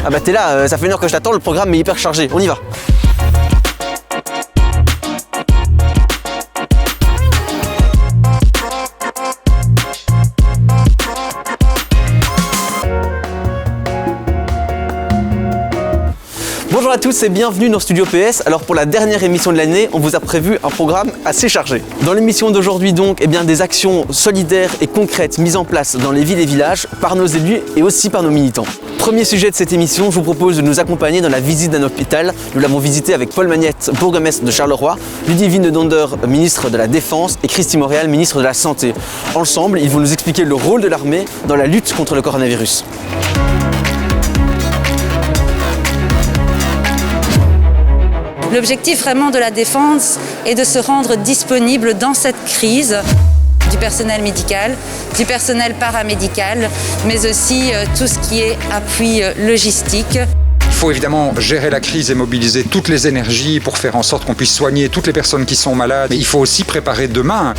Ah bah t'es là, ça fait 1 heure que je t'attends, le programme est hyper chargé, on y va. Bonjour à tous et bienvenue dans Studio PS. Alors pour la dernière émission de l'année, on vous a prévu un programme assez chargé. Dans l'émission d'aujourd'hui donc, des actions solidaires et concrètes mises en place dans les villes et villages par nos élus et aussi par nos militants. Premier sujet de cette émission, je vous propose de nous accompagner dans la visite d'un hôpital. Nous l'avons visité avec Paul Magnette, bourgmestre de Charleroi, Ludivine de Donder, ministre de la Défense et Christy Montréal, ministre de la Santé. Ensemble, ils vont nous expliquer le rôle de l'armée dans la lutte contre le coronavirus. L'objectif vraiment de la défense est de se rendre disponible dans cette crise du personnel médical, du personnel paramédical, mais aussi tout ce qui est appui logistique. Il faut évidemment gérer la crise et mobiliser toutes les énergies pour faire en sorte qu'on puisse soigner toutes les personnes qui sont malades. Mais il faut aussi préparer demain.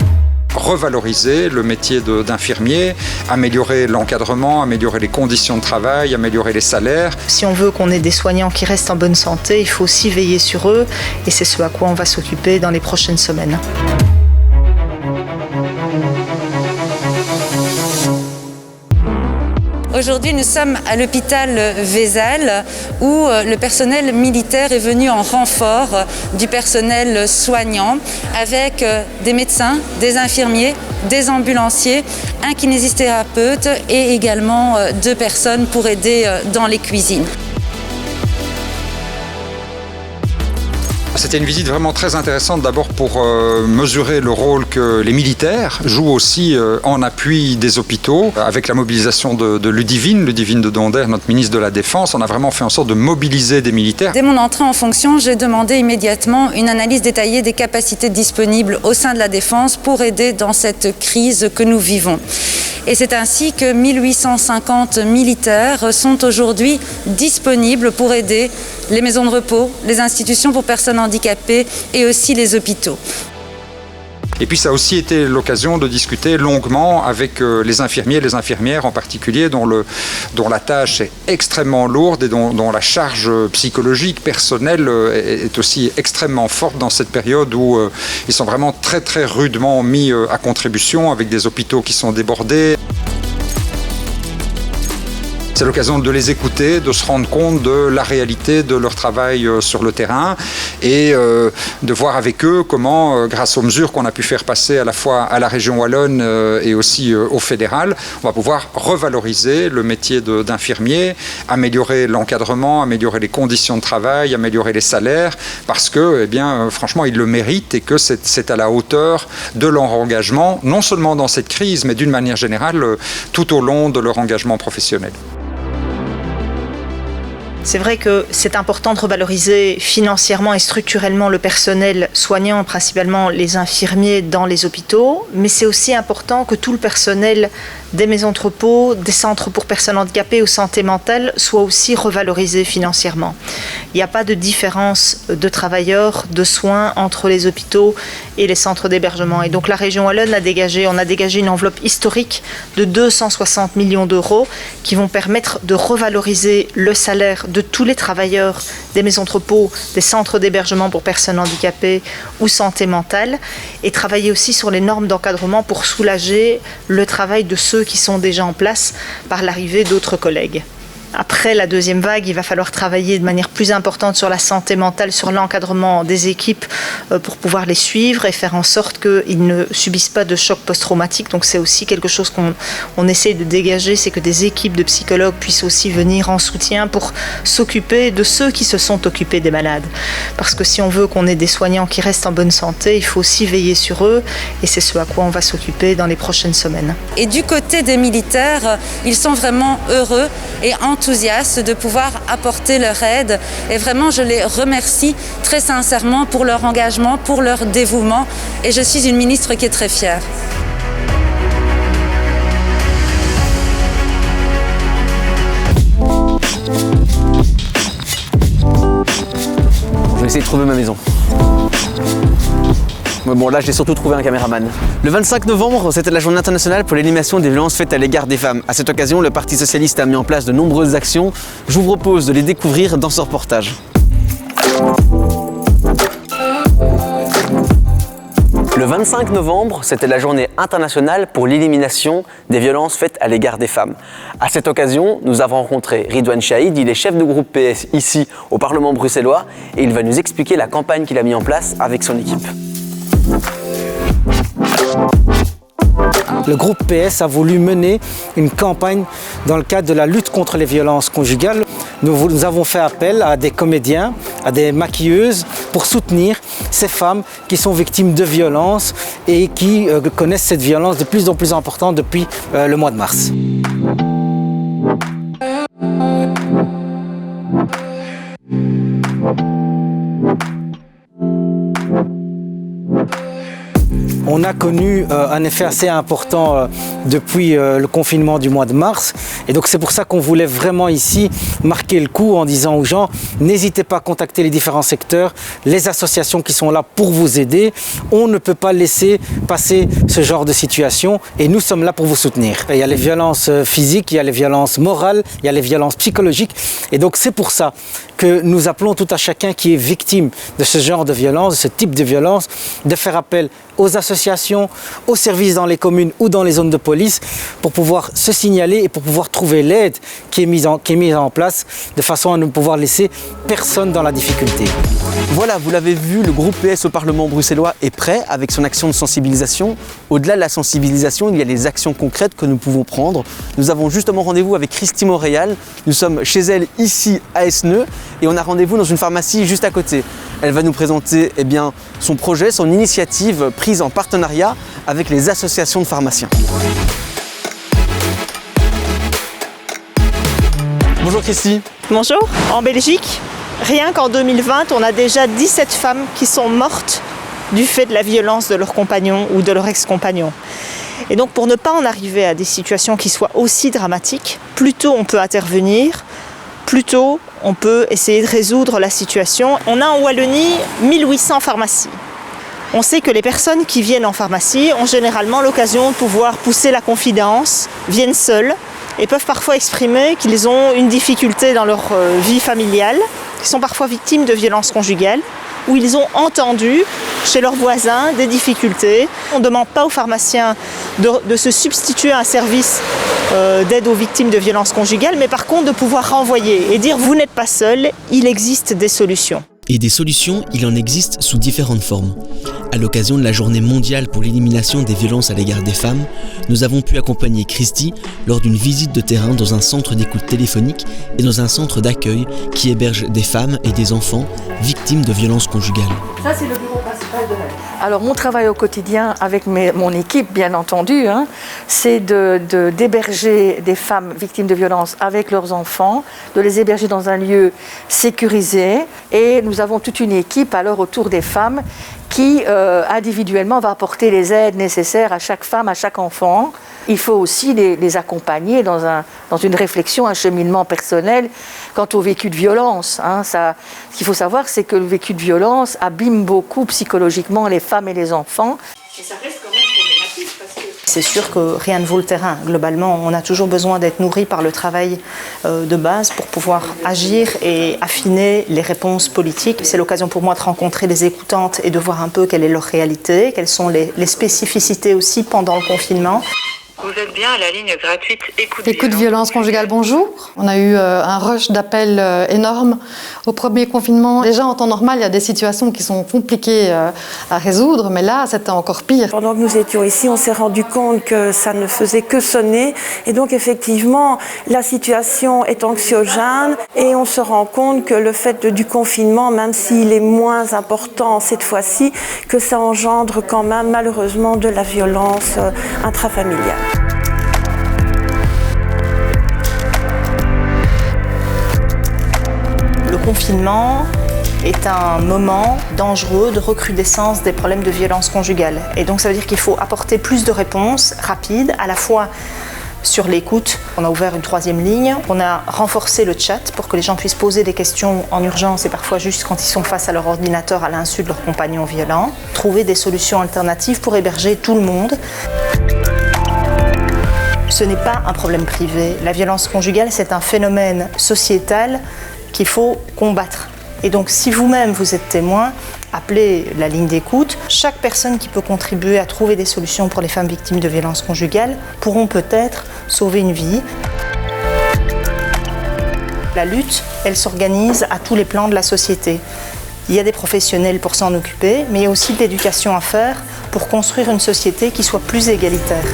Revaloriser le métier d'infirmier, améliorer l'encadrement, améliorer les conditions de travail, améliorer les salaires. Si on veut qu'on ait des soignants qui restent en bonne santé, il faut aussi veiller sur eux et c'est ce à quoi on va s'occuper dans les prochaines semaines. Aujourd'hui, nous sommes à l'hôpital Vézal où le personnel militaire est venu en renfort du personnel soignant avec des médecins, des infirmiers, des ambulanciers, un kinésithérapeute et également 2 personnes pour aider dans les cuisines. C'était une visite vraiment très intéressante, d'abord pour mesurer le rôle que les militaires jouent aussi en appui des hôpitaux. Avec la mobilisation de Ludivine de Donder, notre ministre de la Défense, on a vraiment fait en sorte de mobiliser des militaires. Dès mon entrée en fonction, j'ai demandé immédiatement une analyse détaillée des capacités disponibles au sein de la Défense pour aider dans cette crise que nous vivons. Et c'est ainsi que 1850 militaires sont aujourd'hui disponibles pour aider les maisons de repos, les institutions pour personnes handicapées et aussi les hôpitaux. Et puis ça a aussi été l'occasion de discuter longuement avec les infirmiers et les infirmières en particulier, dont la tâche est extrêmement lourde et dont la charge psychologique, personnelle est aussi extrêmement forte dans cette période où ils sont vraiment très très rudement mis à contribution avec des hôpitaux qui sont débordés. C'est l'occasion de les écouter, de se rendre compte de la réalité de leur travail sur le terrain et de voir avec eux comment, grâce aux mesures qu'on a pu faire passer à la fois à la région wallonne et aussi au fédéral, on va pouvoir revaloriser le métier d'infirmier, améliorer l'encadrement, améliorer les conditions de travail, améliorer les salaires, parce que, franchement, ils le méritent et que c'est à la hauteur de leur engagement, non seulement dans cette crise, mais d'une manière générale, tout au long de leur engagement professionnel. C'est vrai que c'est important de revaloriser financièrement et structurellement le personnel soignant, principalement les infirmiers dans les hôpitaux, mais c'est aussi important que tout le personnel des maisons de repos, des centres pour personnes handicapées ou santé mentale soit aussi revalorisé financièrement. Il n'y a pas de différence de travailleurs, de soins entre les hôpitaux et les centres d'hébergement. Et donc la région wallonne a dégagé une enveloppe historique de 260 millions d'euros qui vont permettre de revaloriser le salaire de tous les travailleurs des maisons de repos, des centres d'hébergement pour personnes handicapées ou santé mentale et travailler aussi sur les normes d'encadrement pour soulager le travail de ceux qui sont déjà en place par l'arrivée d'autres collègues. Après la deuxième vague, il va falloir travailler de manière plus importante sur la santé mentale, sur l'encadrement des équipes pour pouvoir les suivre et faire en sorte qu'ils ne subissent pas de choc post-traumatique. Donc c'est aussi quelque chose qu'on essaie de dégager, c'est que des équipes de psychologues puissent aussi venir en soutien pour s'occuper de ceux qui se sont occupés des malades. Parce que si on veut qu'on ait des soignants qui restent en bonne santé, il faut aussi veiller sur eux et c'est ce à quoi on va s'occuper dans les prochaines semaines. Et du côté des militaires, ils sont vraiment heureux et enthousiastes de pouvoir apporter leur aide. Et vraiment, je les remercie très sincèrement pour leur engagement, pour leur dévouement. Et je suis une ministre qui est très fière. Je vais essayer de trouver ma maison. Mais bon, là j'ai surtout trouvé un caméraman. Le 25 novembre, c'était la journée internationale pour l'élimination des violences faites à l'égard des femmes. À cette occasion, le Parti socialiste a mis en place de nombreuses actions. Je vous propose de les découvrir dans ce reportage. Le 25 novembre, c'était la journée internationale pour l'élimination des violences faites à l'égard des femmes. À cette occasion, nous avons rencontré Ridouane Chahid, il est chef de groupe PS ici au Parlement bruxellois et il va nous expliquer la campagne qu'il a mis en place avec son équipe. Le groupe PS a voulu mener une campagne dans le cadre de la lutte contre les violences conjugales. Nous avons fait appel à des comédiens, à des maquilleuses pour soutenir ces femmes qui sont victimes de violences et qui connaissent cette violence de plus en plus importante depuis le mois de mars. On a connu un effet assez important depuis le confinement du mois de mars et donc c'est pour ça qu'on voulait vraiment ici marquer le coup en disant aux gens n'hésitez pas à contacter les différents secteurs, les associations qui sont là pour vous aider. On ne peut pas laisser passer ce genre de situation et nous sommes là pour vous soutenir. Il y a les violences physiques, il y a les violences morales, il y a les violences psychologiques et donc c'est pour ça que nous appelons tout à chacun qui est victime de ce genre de violence, de ce type de violence, de faire appel aux associations, aux services dans les communes ou dans les zones de police pour pouvoir se signaler et pour pouvoir trouver l'aide qui est mise en place de façon à ne pouvoir laisser personne dans la difficulté. Voilà, vous l'avez vu, le groupe PS au Parlement bruxellois est prêt avec son action de sensibilisation. Au-delà de la sensibilisation, il y a les actions concrètes que nous pouvons prendre. Nous avons justement rendez-vous avec Christy Montréal. Nous sommes chez elle ici à Esneux et on a rendez-vous dans une pharmacie juste à côté. Elle va nous présenter son projet, son initiative prise en partenariat avec les associations de pharmaciens. Bonjour Christy. Bonjour. En Belgique, rien qu'en 2020, on a déjà 17 femmes qui sont mortes du fait de la violence de leur compagnon ou de leur ex-compagnon. Et donc pour ne pas en arriver à des situations qui soient aussi dramatiques, plus tôt on peut intervenir, plus tôt on peut essayer de résoudre la situation. On a en Wallonie 1800 pharmacies. On sait que les personnes qui viennent en pharmacie ont généralement l'occasion de pouvoir pousser la confidence, viennent seules et peuvent parfois exprimer qu'ils ont une difficulté dans leur vie familiale, qu'ils sont parfois victimes de violences conjugales, où ils ont entendu chez leurs voisins des difficultés. On ne demande pas aux pharmaciens de se substituer à un service d'aide aux victimes de violences conjugales, mais par contre de pouvoir renvoyer et dire vous n'êtes pas seul, il existe des solutions. Et des solutions, il en existe sous différentes formes. À l'occasion de la journée mondiale pour l'élimination des violences à l'égard des femmes, nous avons pu accompagner Christy lors d'une visite de terrain dans un centre d'écoute téléphonique et dans un centre d'accueil qui héberge des femmes et des enfants victimes de violences conjugales. Ça, c'est le bureau principal de l'AID. Alors, mon travail au quotidien avec mon équipe, bien entendu, c'est d'héberger des femmes victimes de violences avec leurs enfants, de les héberger dans un lieu sécurisé. Et nous avons toute une équipe alors autour des femmes qui, individuellement, va apporter les aides nécessaires à chaque femme, à chaque enfant. Il faut aussi les accompagner dans une réflexion, un cheminement personnel quant au vécu de violence. Ce qu'il faut savoir, c'est que le vécu de violence abîme beaucoup psychologiquement les femmes et les enfants. Et ça reste quand même problématique parce que... C'est sûr que rien ne vaut le terrain. Globalement, on a toujours besoin d'être nourri par le travail de base pour pouvoir agir et affiner les réponses politiques. C'est l'occasion pour moi de rencontrer les écoutantes et de voir un peu quelle est leur réalité, quelles sont les spécificités aussi pendant le confinement. Vous êtes bien à la ligne gratuite Écoute violence conjugale, bonjour. On a eu un rush d'appels énorme au premier confinement. Déjà, en temps normal, il y a des situations qui sont compliquées à résoudre, mais là, c'était encore pire. Pendant que nous étions ici, on s'est rendu compte que ça ne faisait que sonner. Et donc, effectivement, la situation est anxiogène et on se rend compte que le fait du confinement, même s'il est moins important cette fois-ci, que ça engendre quand même, malheureusement, de la violence intrafamiliale. Le confinement est un moment dangereux de recrudescence des problèmes de violence conjugale. Et donc ça veut dire qu'il faut apporter plus de réponses rapides, à la fois sur l'écoute. On a ouvert une 3e ligne. On a renforcé le chat pour que les gens puissent poser des questions en urgence et parfois juste quand ils sont face à leur ordinateur à l'insu de leur compagnon violent. Trouver des solutions alternatives pour héberger tout le monde. Ce n'est pas un problème privé. La violence conjugale, c'est un phénomène sociétal qu'il faut combattre. Et donc, si vous-même vous êtes témoin, appelez la ligne d'écoute. Chaque personne qui peut contribuer à trouver des solutions pour les femmes victimes de violences conjugales pourront peut-être sauver une vie. La lutte, elle s'organise à tous les plans de la société. Il y a des professionnels pour s'en occuper, mais il y a aussi de l'éducation à faire pour construire une société qui soit plus égalitaire.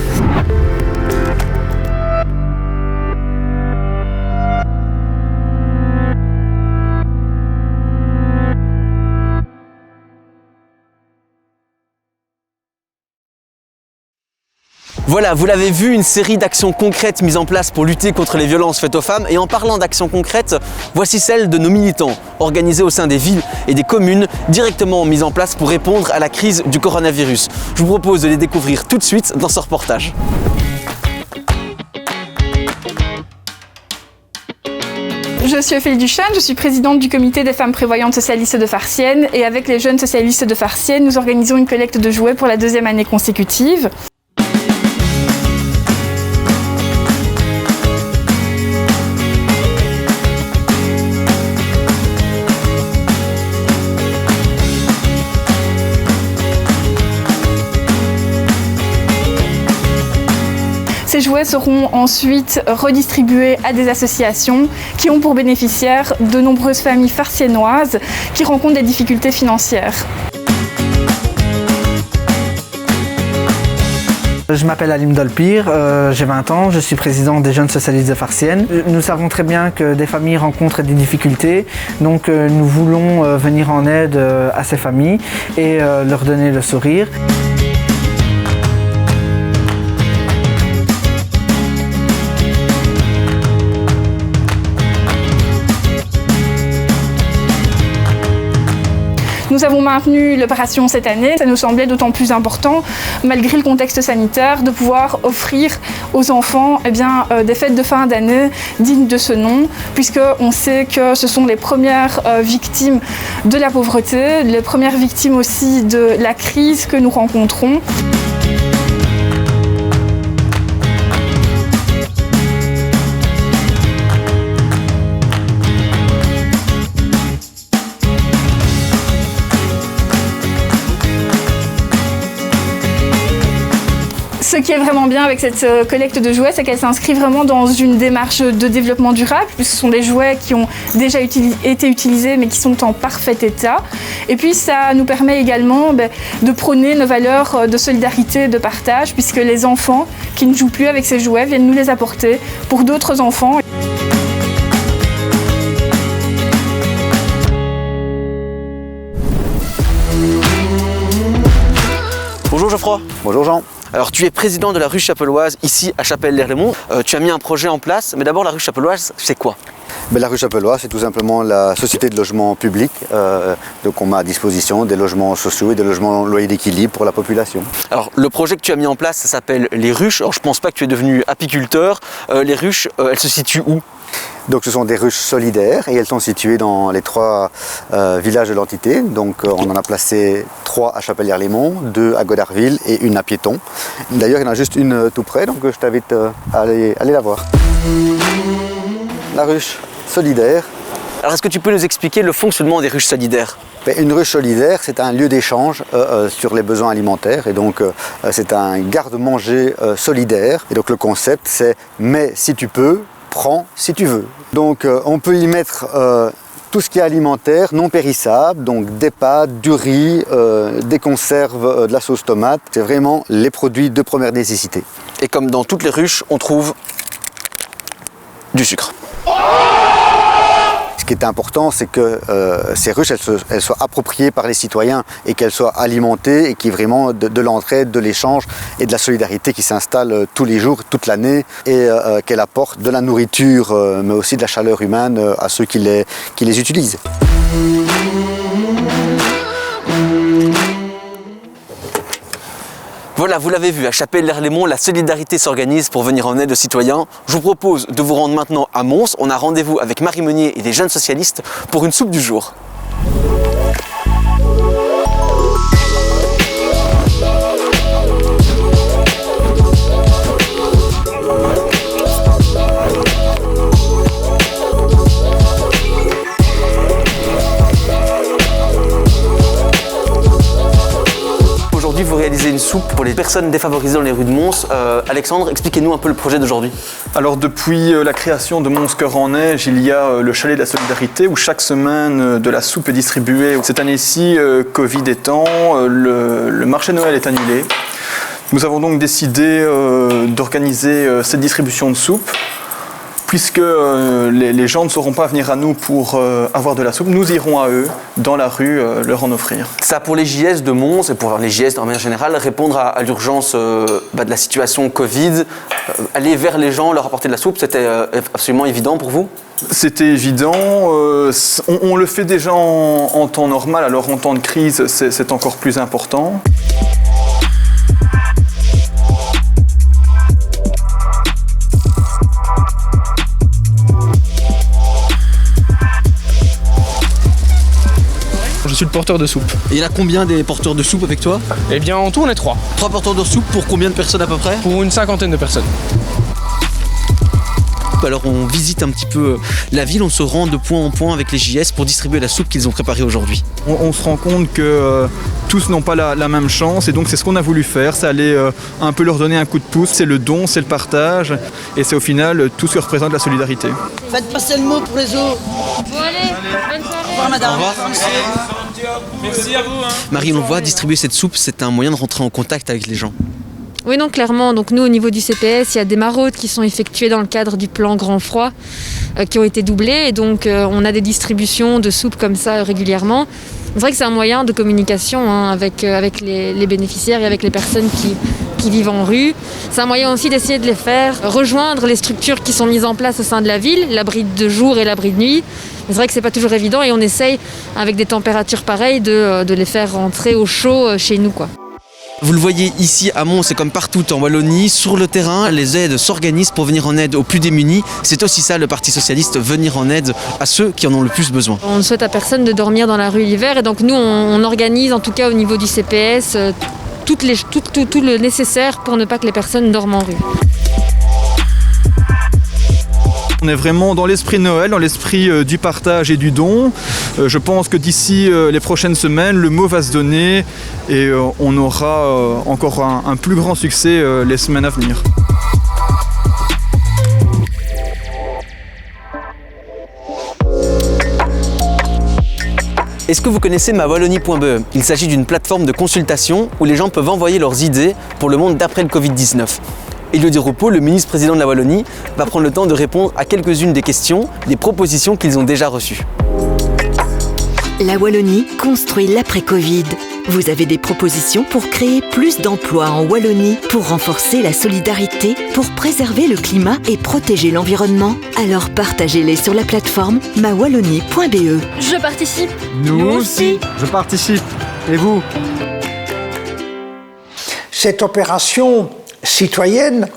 Voilà, vous l'avez vu, une série d'actions concrètes mises en place pour lutter contre les violences faites aux femmes. Et en parlant d'actions concrètes, voici celle de nos militants, organisés au sein des villes et des communes, directement mises en place pour répondre à la crise du coronavirus. Je vous propose de les découvrir tout de suite dans ce reportage. Je suis Ophélie Duchesne, je suis présidente du comité des femmes prévoyantes socialistes de Farciennes et avec les jeunes socialistes de Farciennes, nous organisons une collecte de jouets pour la 2e année consécutive. Ces jouets seront ensuite redistribués à des associations qui ont pour bénéficiaires de nombreuses familles farciennoises qui rencontrent des difficultés financières. Je m'appelle Alim Dolpire, j'ai 20 ans, je suis président des jeunes socialistes de Farciennes. Nous savons très bien que des familles rencontrent des difficultés, donc nous voulons venir en aide à ces familles et leur donner le sourire. Nous avons maintenu l'opération cette année. Ça nous semblait d'autant plus important, malgré le contexte sanitaire, de pouvoir offrir aux enfants des fêtes de fin d'année dignes de ce nom, puisqu'on sait que ce sont les premières victimes de la pauvreté, les premières victimes aussi de la crise que nous rencontrons. Ce qui est vraiment bien avec cette collecte de jouets, c'est qu'elle s'inscrit vraiment dans une démarche de développement durable, puisque ce sont des jouets qui ont déjà été utilisés mais qui sont en parfait état. Et puis ça nous permet également de prôner nos valeurs de solidarité et de partage, puisque les enfants qui ne jouent plus avec ces jouets viennent nous les apporter pour d'autres enfants. Bonjour Geoffroy. Bonjour Jean. Alors tu es président de la ruche chapelloise ici à Chapelle-l'Erlémont. Tu as mis un projet en place, mais d'abord la ruche chapelloise, c'est quoi? La ruche chapelloise, c'est tout simplement la société de logement public. Donc on met à disposition des logements sociaux et des logements loyers d'équilibre pour la population. Alors le projet que tu as mis en place, ça s'appelle les ruches. Alors je pense pas que tu es devenu apiculteur. Les ruches, elles se situent où? Donc ce sont des ruches solidaires et elles sont situées dans les 3 villages de l'entité. Donc on en a placé 3 à Chapelle-l'Erlémont, 2 à Godarville et 1 à Piéton. D'ailleurs il y en a juste une tout près, donc je t'invite à aller la voir. La ruche solidaire. Alors est-ce que tu peux nous expliquer le fonctionnement des ruches solidaires? Une ruche solidaire, c'est un lieu d'échange sur les besoins alimentaires et donc c'est un garde-manger solidaire. Et donc le concept c'est « mets si tu peux, prends si tu veux ». Donc on peut y mettre tout ce qui est alimentaire, non périssable, donc des pâtes, du riz, des conserves, de la sauce tomate. C'est vraiment les produits de première nécessité. Et comme dans toutes les ruches, on trouve du sucre. Ce qui est important, c'est que ces ruches, elles soient appropriées par les citoyens et qu'elles soient alimentées et qu'il y ait vraiment de l'entraide, de l'échange et de la solidarité qui s'installe tous les jours, toute l'année et qu'elle apporte de la nourriture mais aussi de la chaleur humaine à ceux qui les utilisent. Voilà, vous l'avez vu, à Chapelle-l'Erlémont, la solidarité s'organise pour venir en aide aux citoyens. Je vous propose de vous rendre maintenant à Mons. On a rendez-vous avec Marie Meunier et les jeunes socialistes pour une soupe du jour. Aujourd'hui, vous réalisez une soupe pour les personnes défavorisées dans les rues de Mons. Alexandre, expliquez-nous un peu le projet d'aujourd'hui. Alors depuis la création de Mons Cœur en Neige, il y a le chalet de la solidarité où chaque semaine de la soupe est distribuée. Cette année-ci, Covid étant, le marché de Noël est annulé. Nous avons donc décidé d'organiser cette distribution de soupe. Puisque les gens ne sauront pas venir à nous pour avoir de la soupe, nous irons à eux, dans la rue, leur en offrir. Ça, pour les JS de Mons et pour les JS de manière générale, répondre à l'urgence de la situation Covid, aller vers les gens, leur apporter de la soupe, c'était absolument évident pour vous ? C'était évident. On le fait déjà en temps normal, alors en temps de crise, c'est encore plus important. Je suis le porteur de soupe. Et il y en a combien des porteurs de soupe avec toi? Eh bien en tout on est 3. 3 porteurs de soupe pour combien de personnes à peu près? Pour une 50aine de personnes. Alors on visite un petit peu la ville, on se rend de point en point avec les JS pour distribuer la soupe qu'ils ont préparée aujourd'hui. On se rend compte que tous n'ont pas la même chance et donc c'est ce qu'on a voulu faire, c'est aller un peu leur donner un coup de pouce, c'est le don, c'est le partage et c'est au final tout ce que représente la solidarité. Faites passer le mot pour les autres. Bon allez, bonne soirée. Au revoir madame. Au revoir. Merci à vous. Marie, on le voit, distribuer cette soupe, c'est un moyen de rentrer en contact avec les gens. Oui, non, clairement. Donc nous, au niveau du CPS, il y a des maraudes qui sont effectuées dans le cadre du plan Grand Froid, qui ont été doublées. Et donc, on a des distributions de soupe comme ça régulièrement. C'est vrai que c'est un moyen de communication avec les bénéficiaires et avec les personnes qui vivent en rue. C'est un moyen aussi d'essayer de les faire rejoindre les structures qui sont mises en place au sein de la ville, l'abri de jour et l'abri de nuit. Mais c'est vrai que c'est pas toujours évident et on essaye, avec des températures pareilles, de les faire rentrer au chaud chez nous, quoi. Vous le voyez ici à Mons, c'est comme partout en Wallonie, sur le terrain, les aides s'organisent pour venir en aide aux plus démunis. C'est aussi ça le Parti Socialiste, venir en aide à ceux qui en ont le plus besoin. On ne souhaite à personne de dormir dans la rue l'hiver et donc nous on organise en tout cas au niveau du CPS tout le nécessaire pour ne pas que les personnes dorment en rue. On est vraiment dans l'esprit de Noël, dans l'esprit du partage et du don. Je pense que d'ici les prochaines semaines, le mot va se donner et on aura encore un plus grand succès les semaines à venir. Est-ce que vous connaissez mawallonie.be? Il s'agit d'une plateforme de consultation où les gens peuvent envoyer leurs idées pour le monde d'après le Covid-19. Élodie Roupeau, le ministre-président de la Wallonie, va prendre le temps de répondre à quelques-unes des questions, des propositions qu'ils ont déjà reçues. La Wallonie construit l'après-Covid. Vous avez des propositions pour créer plus d'emplois en Wallonie, pour renforcer la solidarité, pour préserver le climat et protéger l'environnement? Alors partagez-les sur la plateforme mawallonie.be. Je participe. Nous aussi. Je participe. Et vous? Cette opération citoyenne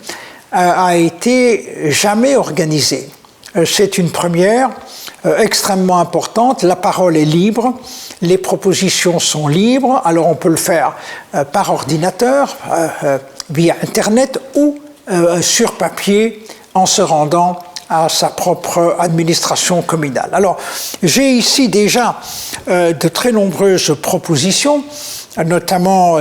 a été jamais organisée. C'est une première extrêmement importante. La parole est libre, les propositions sont libres. Alors on peut le faire par ordinateur, via Internet ou sur papier en se rendant à sa propre administration communale. Alors j'ai ici déjà de très nombreuses propositions, notamment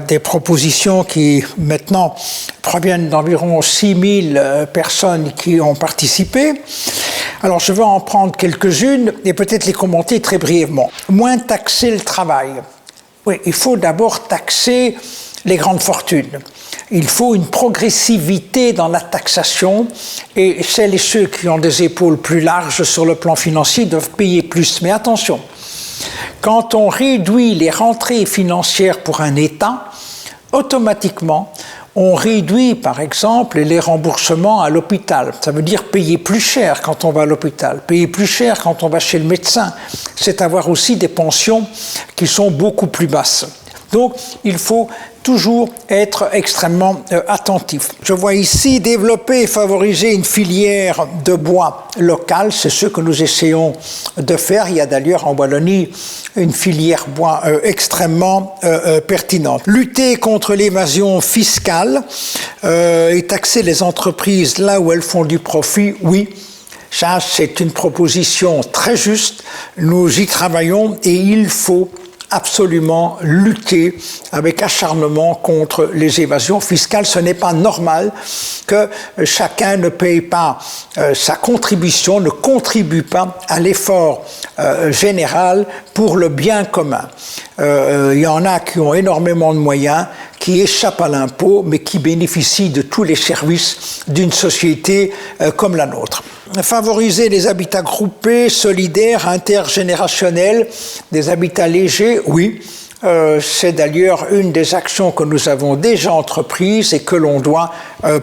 des propositions qui maintenant proviennent d'environ 6000 personnes qui ont participé. Alors je vais en prendre quelques-unes et peut-être les commenter très brièvement. Moins taxer le travail. Oui, il faut d'abord taxer les grandes fortunes. Il faut une progressivité dans la taxation et celles et ceux qui ont des épaules plus larges sur le plan financier doivent payer plus. Mais attention, quand on réduit les rentrées financières pour un État, automatiquement, on réduit par exemple les remboursements à l'hôpital. Ça veut dire payer plus cher quand on va à l'hôpital, payer plus cher quand on va chez le médecin. C'est avoir aussi des pensions qui sont beaucoup plus basses. Donc il faut toujours être extrêmement attentif. Je vois ici développer et favoriser une filière de bois locale, c'est ce que nous essayons de faire. Il y a d'ailleurs en Wallonie une filière bois extrêmement pertinente. Lutter contre l'évasion fiscale et taxer les entreprises là où elles font du profit, oui. Ça, c'est une proposition très juste. Nous y travaillons et il faut absolument lutter avec acharnement contre les évasions fiscales. Ce n'est pas normal que chacun ne paye pas sa contribution, ne contribue pas à l'effort général pour le bien commun. Il y en a qui ont énormément de moyens, qui échappent à l'impôt, mais qui bénéficient de tous les services d'une société comme la nôtre. Favoriser les habitats groupés, solidaires, intergénérationnels, des habitats légers, oui. C'est d'ailleurs une des actions que nous avons déjà entreprises et que l'on doit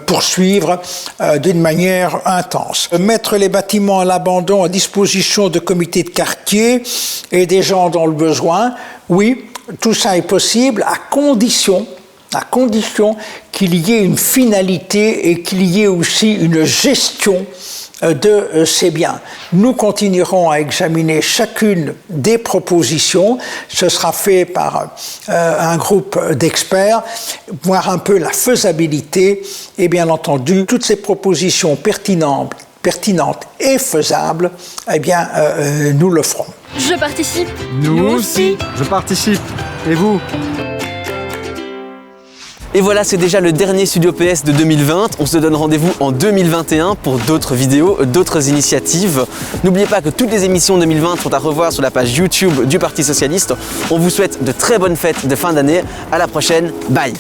poursuivre d'une manière intense. Mettre les bâtiments à l'abandon à disposition de comités de quartier et des gens dans le besoin, oui, tout ça est possible à condition qu'il y ait une finalité et qu'il y ait aussi une gestion de ces biens. Nous continuerons à examiner chacune des propositions. Ce sera fait par un groupe d'experts, voir un peu la faisabilité et bien entendu toutes ces propositions pertinentes et faisables, eh bien nous le ferons. Je participe. Nous aussi. Je participe. Et vous ? Et voilà, c'est déjà le dernier Studio PS de 2020. On se donne rendez-vous en 2021 pour d'autres vidéos, d'autres initiatives. N'oubliez pas que toutes les émissions 2020 sont à revoir sur la page YouTube du Parti Socialiste. On vous souhaite de très bonnes fêtes de fin d'année. À la prochaine. Bye.